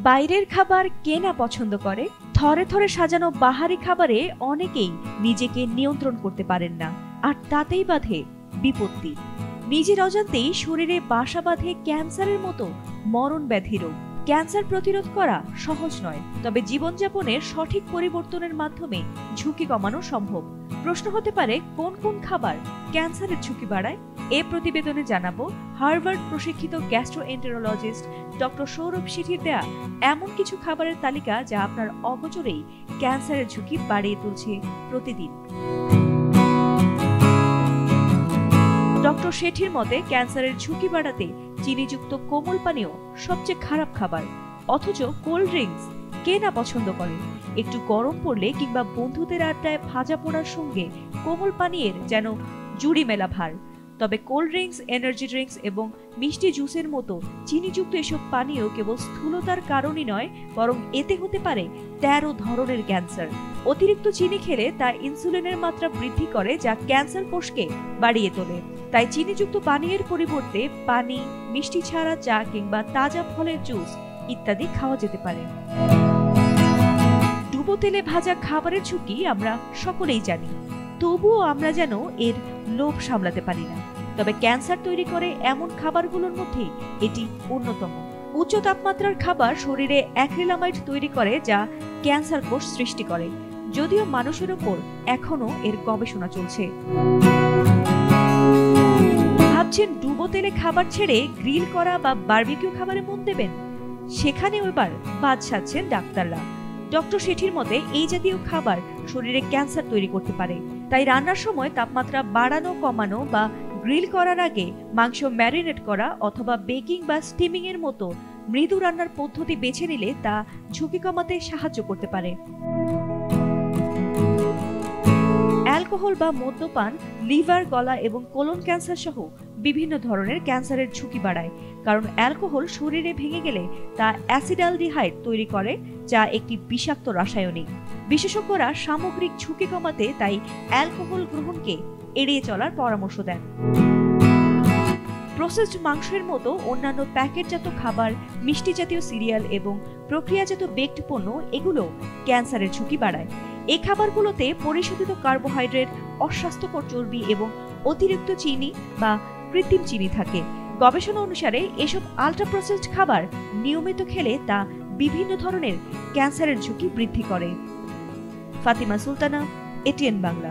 বাইরের খাবার কে না পছন্দ করে? থরে থরে সাজানো বাহারি খাবারে অনেকেই নিজেকে নিয়ন্ত্রণ করতে পারেন না, আর তাতেই বাধে বিপত্তি। নিজের অজান্তেই শরীরে বাসা বাঁধে ক্যান্সারের মতো মরণ ব্যাধি রোগ। ক্যান্সার প্রতিরোধ করা সহজ নয়, তবে জীবনযাপনের সঠিক পরিবর্তনের মাধ্যমে ঝুঁকি কমানো সম্ভব। প্রশ্ন হতে পারে, কোন কোন খাবার ক্যান্সারের ঝুঁকি বাড়ায়? এ প্রতিবেদনে জানাবো হার্ভার্ড প্রশিক্ষিত গ্যাস্ট্রোএন্টেরোলজিস্ট ডক্টর সৌরভ সিঠির দেয়া এমন কিছু খাবারের তালিকা যা আপনার অগোচরেই ক্যান্সারের ঝুঁকি বাড়িয়ে তুলছে প্রতিদিন। ডক্টর শেঠির মতে, ক্যান্সারের ঝুঁকি বাড়াতে চিনিযুক্ত কোমল পানীয় সবচেয়ে খারাপ খাবার। অথচ কোল্ড ড্রিঙ্কস কে না পছন্দ করে? একটু গরম পড়লে কিংবা বন্ধুদের আড্ডায় ভাজা পোড়ার সঙ্গে কোমল পানীয়ের যেন জুড়ি মেলা ভার। তবে কোল্ড ড্রিঙ্কস, এনার্জি ড্রিঙ্কস এবং মিষ্টি জুসের মতো চিনিযুক্ত এসব পানীয় কেবল স্থূলতার কারণই নয়, বরং এতে হতে পারে 13 ধরনের ক্যান্সার। অতিরিক্ত চিনি খেলে তা ইনসুলিনের মাত্রা বৃদ্ধি করে, যা ক্যান্সার কোষকে বাড়িয়ে তোলে। তাই চিনিযুক্ত পানীয়ের পরিবর্তে পানি, মিষ্টি ছাড়া চা কিংবা তাজা ফলের জুস ইত্যাদি খাওয়া যেতে পারে। ডুবো তেলে ভাজা খাবারের ঝুঁকি আমরা সকলেই জানি, তবুও আমরা যেন এর লোভ সামলাতে পারি না। তবে ক্যান্সার তৈরি করে এমন খাবারগুলোর মধ্যে এটি অন্যতম। উচ্চ তাপমাত্রার খাবার শরীরে অ্যাক্রিলামাইড তৈরি করে, যা ক্যান্সার কোষ সৃষ্টি করে, যদিও মানুষের ওপর এখনো এর গবেষণা চলছে। ভাবছেন ডুবো তেলে খাবার ছেড়ে গ্রিল করা বা বারবিকিউ খাবারে মন দেবেন? সেখানেও এবার বাদ সাধছেন ডাক্তাররা। ডক্টর শেঠির মতে, এই জাতীয় খাবার শরীরে ক্যান্সার তৈরি করতে পারে। তাই রান্নার সময় তাপমাত্রা বাড়ানো, কমানো বা গ্রিল করার আগে মাংস ম্যারিনেট করা অথবা বেকিং বা স্টিমিং এর মতো মৃদু রান্নার পদ্ধতি বেছে নিলে তা ঝুঁকি কমাতে সাহায্য করতে পারে। অ্যালকোহল বা মদ্যপান লিভার, গলা এবং কোলন ক্যান্সার সহ বিভিন্ন ধরনের ক্যান্সারের ঝুঁকি বাড়ায়, কারণ অ্যালকোহল শরীরে ভেঙে গেলে তা অ্যাসিডালডিহাইড তৈরি করে, যা একটি বিষাক্ত রাসায়নিক। বিশেষজ্ঞরা সামগ্রিক ঝুঁকি কমাতে তাই অ্যালকোহল গ্রহণকে এড়িয়ে চলার পরামর্শ দেন। প্রসেসড মাংসের মতো অন্যান্য প্যাকেটজাত খাবার, মিষ্টি জাতীয় সিরিয়াল এবং প্রক্রিয়াজাত বেকড পণ্য, এগুলো ক্যান্সারের ঝুঁকি বাড়ায়। এই খাবারগুলোতে পরিশোধিত কার্বোহাইড্রেট, অস্বাস্থ্যকর চর্বি এবং অতিরিক্ত চিনি বা কৃত্রিম চিনি থাকে। গবেষণা অনুসারে এসব আল্ট্রা প্রসেসড খাবার নিয়মিত খেলে তা বিভিন্ন ধরনের ক্যান্সারের ঝুঁকি বৃদ্ধি করে। ফাতিমা সুলতানা, এটিএন বাংলা।